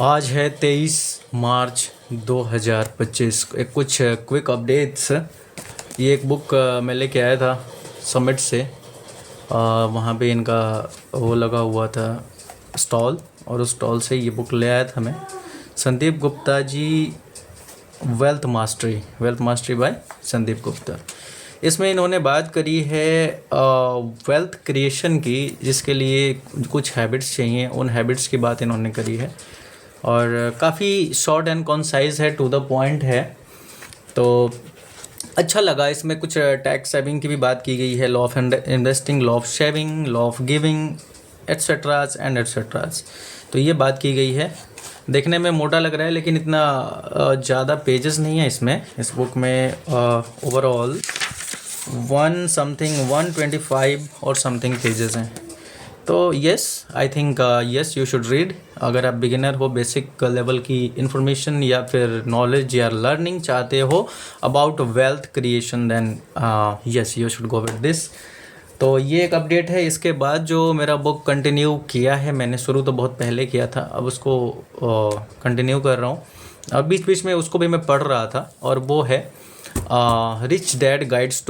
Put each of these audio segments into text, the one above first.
आज है 23 मार्च 2025। एक कुछ क्विक अपडेट्स। ये एक बुक मैं लेके आया था समिट से। वहाँ पे इनका वो लगा हुआ था स्टॉल, और उस स्टॉल से ये बुक ले आया था मैं। Sandeep Gupta ji, wealth mastery by Sandeep Gupta. इसमें इन्होंने बात करी है वेल्थ क्रिएशन की, जिसके लिए कुछ हैबिट्स चाहिए। उन हैबिट्स की बात इन्होंने करी है और काफ़ी शॉर्ट एंड कॉन्साइज है, टू द पॉइंट है, तो अच्छा लगा। इसमें कुछ टैक्स सेविंग की भी बात की गई है, law of investing, law of saving, law of giving, etceteras and etceteras. तो ये बात की गई है। देखने में मोटा लग रहा है लेकिन इतना ज़्यादा पेजेस नहीं है इसमें। इस बुक में ओवरऑल 125 और समथिंग पेजेस हैं। तो yes, I think yes you should read. अगर आप बिगिनर हो, बेसिक लेवल की इन्फॉर्मेशन या फिर नॉलेज या लर्निंग चाहते हो about wealth creation, then yes you should go with this. तो ये एक अपडेट है। इसके बाद जो मेरा बुक कंटिन्यू किया है मैंने, शुरू तो बहुत पहले किया था, अब उसको कंटिन्यू कर रहा हूँ। और बीच बीच में उसको भी मैं पढ़ रहा था, और वो है rich dad's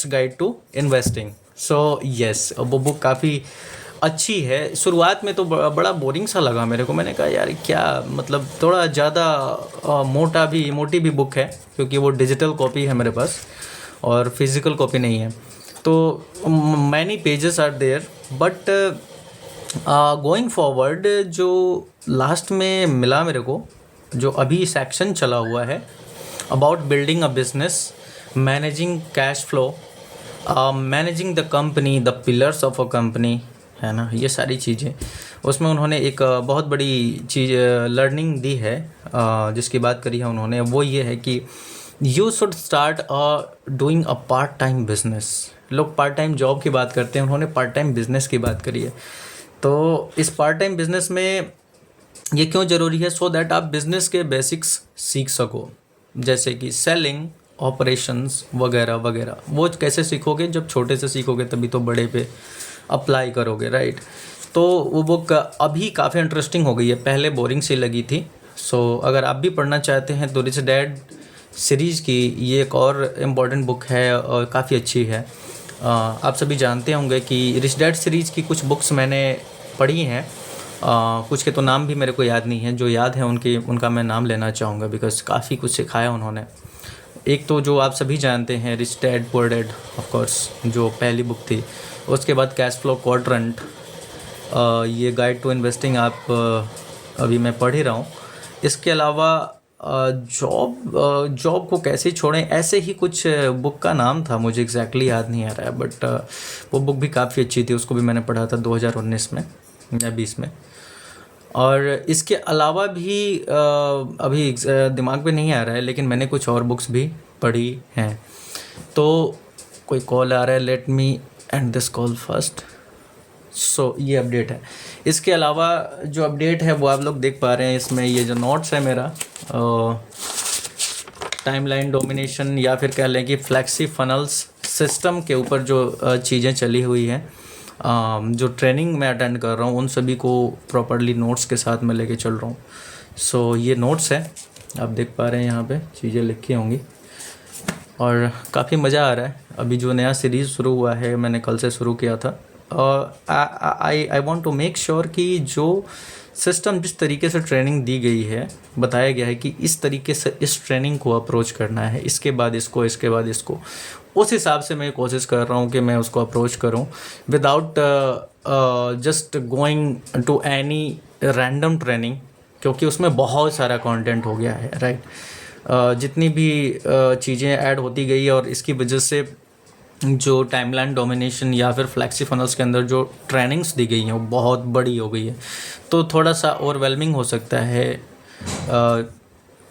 guide to investing. So yes, वो बुक काफ़ी अच्छी है। शुरुआत में तो बड़ा बोरिंग सा लगा मेरे को। मैंने कहा यार क्या, मतलब थोड़ा ज़्यादा मोटी भी बुक है, क्योंकि वो डिजिटल कॉपी है मेरे पास और फिज़िकल कॉपी नहीं है। तो many pages are there, but going forward जो लास्ट में मिला मेरे को, जो अभी सेक्शन चला हुआ है about building a business, managing cash flow, managing the company, the pillars of a company, है ना, ये सारी चीज़ें उसमें उन्होंने एक बहुत बड़ी चीज़ लर्निंग दी है, जिसकी बात करी है उन्होंने। वो ये है कि you should start doing a part time business. लोग पार्ट टाइम जॉब की बात करते हैं, उन्होंने पार्ट टाइम बिजनेस की बात करी है। तो इस पार्ट टाइम बिजनेस में ये क्यों ज़रूरी है? सो दैट आप बिज़नेस के बेसिक्स सीख सको, जैसे कि सेलिंग, ऑपरेशंस वगैरह वगैरह। वो कैसे सीखोगे? जब छोटे से सीखोगे तभी तो बड़े पे अप्लाई करोगे, राइट? तो वो बुक अभी काफ़ी इंटरेस्टिंग हो गई है, पहले बोरिंग सी लगी थी। सो अगर आप भी पढ़ना चाहते हैं तो रिच डैड सीरीज़ की ये एक और इम्पॉर्टेंट बुक है और काफ़ी अच्छी है। आप सभी जानते होंगे कि रिच डैड सीरीज़ की कुछ बुक्स मैंने पढ़ी हैं। कुछ के तो नाम भी मेरे को याद नहीं है, जो याद है उनका मैं नाम लेना चाहूँगा, बिकॉज़ काफ़ी कुछ सिखाया उन्होंने। एक तो जो आप सभी जानते हैं, rich dad poor dad, of course, जो पहली बुक थी। उसके बाद कैश फ्लो क्वाड्रेंट, ये गाइड टू इन्वेस्टिंग आप अभी मैं पढ़ ही रहा हूँ। इसके अलावा जॉब को कैसे छोड़ें, ऐसे ही कुछ बुक का नाम था, मुझे एग्जैक्टली याद नहीं आ रहा है, बट वो बुक भी काफ़ी अच्छी थी। उसको भी मैंने पढ़ा था 2019 में या 20 में। और इसके अलावा भी अभी दिमाग में नहीं आ रहा है, लेकिन मैंने कुछ और बुक्स भी पढ़ी हैं। तो कोई कॉल आ रहा है, let me end this call first. So ये अपडेट है। इसके अलावा जो अपडेट है वो आप लोग देख पा रहे हैं इसमें। ये जो नोट्स है मेरा, टाइमलाइन डोमिनेशन, या फिर कह लें कि फ्लैक्सी फनल्स सिस्टम के ऊपर जो चीज़ें चली हुई हैं, जो ट्रेनिंग मैं अटेंड कर रहा हूँ, उन सभी को प्रॉपरली नोट्स के साथ मैं लेके चल रहा हूँ। सो ये नोट्स है, आप देख पा रहे हैं यहाँ पे चीज़ें लिखी होंगी, और काफ़ी मज़ा आ रहा है। अभी जो नया सीरीज़ शुरू हुआ है, मैंने कल से शुरू किया था। I want to make sure कि जो सिस्टम, जिस तरीके से ट्रेनिंग दी गई है, बताया गया है कि इस तरीके से इस ट्रेनिंग को अप्रोच करना है, इसके बाद इसको, इसके बाद इसको, उस हिसाब से मैं कोशिश कर रहा हूँ कि मैं उसको अप्रोच करूँ, without just going to any random training, क्योंकि उसमें बहुत सारा कंटेंट हो गया है, राइट? जितनी भी चीज़ें ऐड होती गई, और इसकी वजह से जो टाइमलाइन डोमिनेशन या फिर फ्लैक्सी फनल्स के अंदर जो ट्रेनिंग्स दी गई हैं वो बहुत बड़ी हो गई है। तो थोड़ा सा ओवरवेलमिंग हो सकता है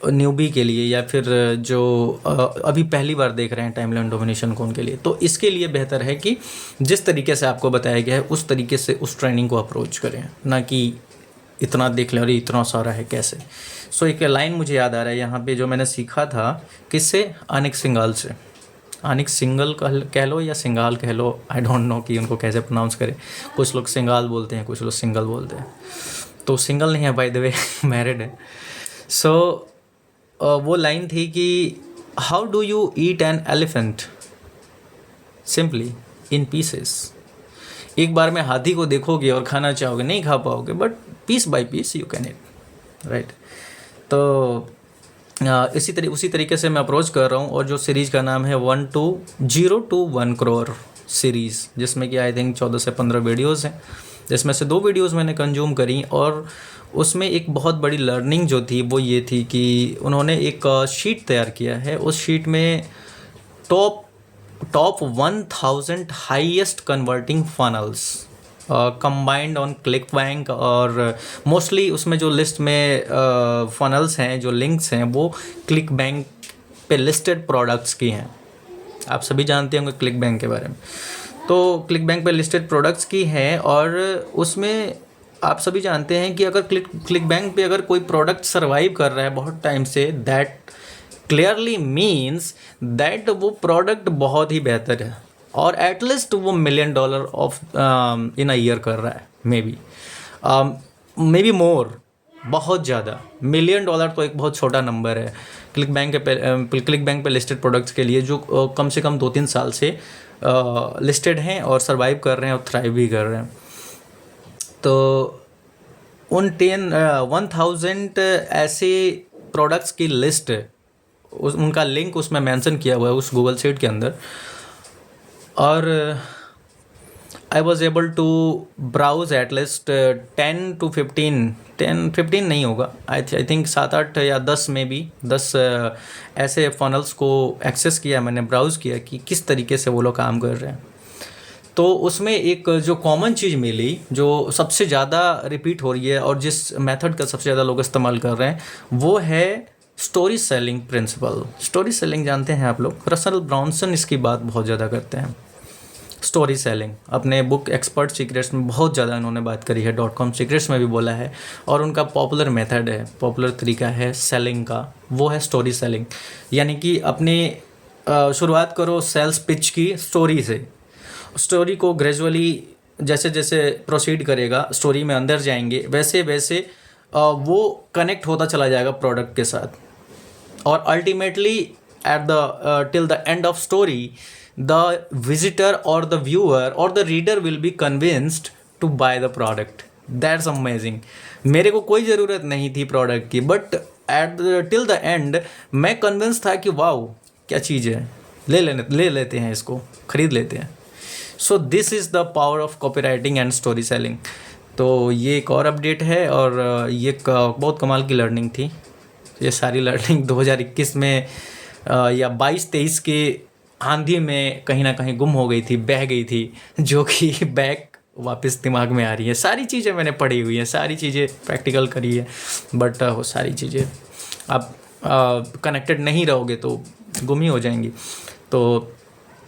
न्यूबी के लिए, या फिर जो अभी पहली बार देख रहे हैं टाइमलाइन डोमिनेशन को, उनके लिए। तो इसके लिए बेहतर है कि जिस तरीके से आपको बताया गया है उस तरीके से उस ट्रेनिंग को अप्रोच करें, ना कि इतना देख लें, अरे इतना सारा है कैसे। सो एक लाइन मुझे याद आ रहा है यहाँ पे, जो मैंने सीखा था किससे, आनिक सिंघाल से। आनिक सिंगल कह लो या सिंगाल कह लो, आई डोंट नो कि उनको कैसे प्रोनाउंस करें। कुछ लोग सिंगाल बोलते हैं, कुछ लोग सिंगल बोलते हैं। तो सिंगल नहीं है बाय द वे, मैरिड है। सो वो लाइन थी कि how do you eat an elephant, simply in pieces. एक बार में हाथी को देखोगे और खाना चाहोगे, नहीं खा पाओगे, but piece by piece you can eat, right. तो उसी तरीके से मैं अप्रोच कर रहा हूँ। और जो सीरीज़ का नाम है 1 करोड़ सीरीज़, जिसमें कि आई थिंक 14 से 15 वीडियोज़ हैं, जिसमें से 2 वीडियोज़ मैंने कंज्यूम करी। और उसमें एक बहुत बड़ी लर्निंग जो थी वो ये थी कि उन्होंने एक शीट तैयार किया है। उस शीट में top 1000 highest converting funnels combined on click bank. और मोस्टली उसमें जो लिस्ट में फनल्स हैं, जो लिंक्स हैं, वो क्लिक बैंक पे लिस्टेड प्रोडक्ट्स की हैं। आप सभी जानते होंगे क्लिक बैंक के बारे में। तो क्लिक बैंक पे लिस्टेड प्रोडक्ट्स की हैं, और उसमें आप सभी जानते हैं कि अगर क्लिक बैंक पे अगर कोई प्रोडक्ट सर्वाइव कर रहा है बहुत टाइम से, दैट क्लियरली मीन्स दैट वो प्रोडक्ट बहुत ही बेहतर है, और एटलीस्ट वो $1 million of in a year कर रहा है, मे बी मोर, बहुत ज़्यादा। $1 million तो एक बहुत छोटा नंबर है क्लिक बैंक पे लिस्टेड प्रोडक्ट्स के लिए, जो कम से कम 2-3 साल से लिस्टेड हैं और सर्वाइव कर रहे हैं और थ्राइव भी कर रहे हैं। तो उन 1000 ऐसे प्रोडक्ट्स की लिस्ट, उनका लिंक उसमें मेंशन किया हुआ है उस गूगल शीट के अंदर। और I was able to browse at least 10-15 नहीं होगा, आई थिंक 7-8 या 10 में भी 10 ऐसे फनल्स को एक्सेस किया मैंने, ब्राउज़ किया कि किस तरीके से वो लोग काम कर रहे हैं। तो उसमें एक जो कॉमन चीज़ मिली, जो सबसे ज़्यादा रिपीट हो रही है और जिस मेथड का सबसे ज़्यादा लोग इस्तेमाल कर रहे हैं, वो है story selling principle. Story selling जानते हैं आप लोग, रसल ब्रांसन इसकी बात बहुत ज़्यादा करते हैं। स्टोरी सेलिंग अपने बुक एक्सपर्ट सीक्रेट्स में बहुत ज़्यादा इन्होंने बात करी है, .com सीक्रेट्स में भी बोला है। और उनका पॉपुलर मेथड है, पॉपुलर तरीका है सेलिंग का, वो है स्टोरी सेलिंग। यानी कि अपने शुरुआत करो सेल्स पिच की स्टोरी से। स्टोरी को ग्रेजुअली जैसे जैसे प्रोसीड करेगा, स्टोरी में अंदर जाएंगे, वैसे वैसे वो कनेक्ट होता चला जाएगा प्रोडक्ट के साथ। और ultimately at the till the end of story, the visitor or the viewer or the reader will be convinced to buy the product. That's amazing. मेरे को कोई ज़रूरत नहीं थी प्रोडक्ट की, बट टिल द एंड मैं कन्विंस था कि वाओ क्या चीज़ है, ले लेते हैं, इसको ख़रीद लेते हैं। So this is the power of copywriting and story selling. तो ये एक और अपडेट है, और ये बहुत कमाल की लर्निंग थी। ये सारी लर्निंग 2021 में या 22-23 के आंधी में कहीं ना कहीं गुम हो गई थी, बह गई थी, जो कि बैक वापस दिमाग में आ रही है। सारी चीज़ें मैंने पढ़ी हुई हैं, सारी चीज़ें प्रैक्टिकल करी है, बट वो सारी चीज़ें आप कनेक्टेड नहीं रहोगे तो गुम ही हो जाएंगी। तो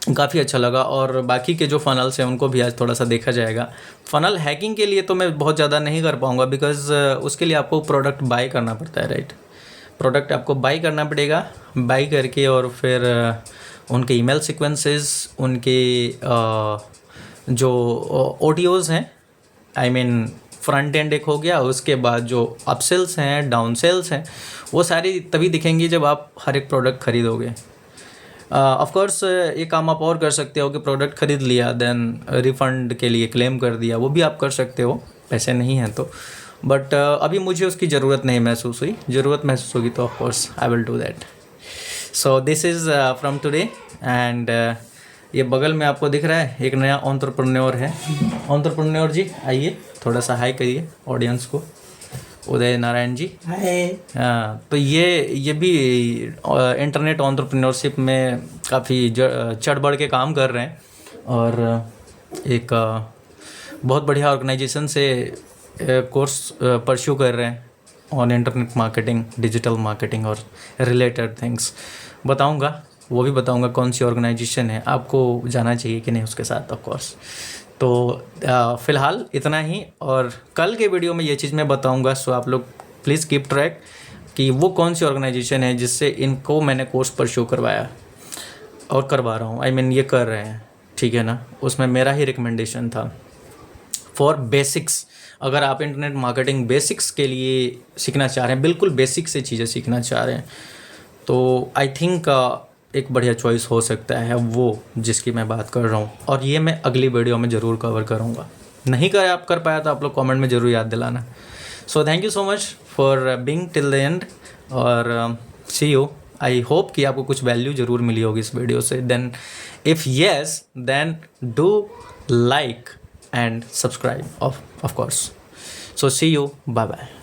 काफ़ी अच्छा लगा। और बाकी के जो फ़नल्स हैं उनको भी आज थोड़ा सा देखा जाएगा। फ़नल हैकिंग के लिए तो मैं बहुत ज़्यादा नहीं कर पाऊँगा, बिकॉज़ उसके लिए आपको प्रोडक्ट बाय करना पड़ता है, राइट। प्रोडक्ट आपको बाय करना पड़ेगा, बाय करके और फिर उनके ईमेल सीक्वेंसेस, उनके जो OTOs हैं, आई मीन फ्रंट एंड एक हो गया, उसके बाद जो अपसेल्स हैं, डाउन सेल्स हैं, वो सारी तभी दिखेंगी जब आप हर एक प्रोडक्ट खरीदोगे। ऑफ कोर्स एक काम आप और कर सकते हो कि प्रोडक्ट ख़रीद लिया, देन रिफ़ंड के लिए क्लेम कर दिया, वो भी आप कर सकते हो, पैसे नहीं हैं तो। बट अभी मुझे उसकी ज़रूरत नहीं महसूस हुई। ज़रूरत महसूस होगी तो of course I will do that. So this is from today. And ये बगल में आपको दिख रहा है एक नया एंटरप्रेन्योर है। एंटरप्रेन्योर जी आइए, थोड़ा सा हाई करिए ऑडियंस को। उदय नारायण जी, हाय। हाँ, तो ये भी इंटरनेट एंटरप्रेन्योरशिप में काफ़ी चढ़ बढ़ के काम कर रहे हैं, और एक बहुत बढ़िया ऑर्गेनाइजेशन से कोर्स परस्यू कर रहे हैं on internet marketing, digital marketing और रिलेटेड थिंग्स। बताऊंगा, वो भी बताऊंगा कौन सी ऑर्गेनाइजेशन है, आपको जाना चाहिए कि नहीं उसके साथ, ऑफ कोर्स। तो फ़िलहाल इतना ही, और कल के वीडियो में ये चीज़ मैं बताऊंगा। सो आप लोग प्लीज़ कीप ट्रैक कि वो कौन सी ऑर्गेनाइजेशन है जिससे इनको मैंने कोर्स परस्यू करवाया और करवा रहा हूँ, आई मीन ये कर रहे हैं, ठीक है ना। उसमें मेरा ही रिकमेंडेशन था फॉर बेसिक्स। अगर आप इंटरनेट मार्केटिंग बेसिक्स के लिए सीखना चाह रहे हैं, बिल्कुल बेसिक से चीज़ें सीखना चाह रहे हैं, तो आई थिंक एक बढ़िया चॉइस हो सकता है वो जिसकी मैं बात कर रहा हूँ, और ये मैं अगली वीडियो में ज़रूर कवर करूँगा। नहीं कर पाया तो आप लोग कमेंट में ज़रूर याद दिलाना। So thank you so much for being till the end, और सी यू। आई होप कि आपको कुछ वैल्यू ज़रूर मिली होगी इस वीडियो से। Then if yes, then do like and subscribe of course. So see you, bye bye.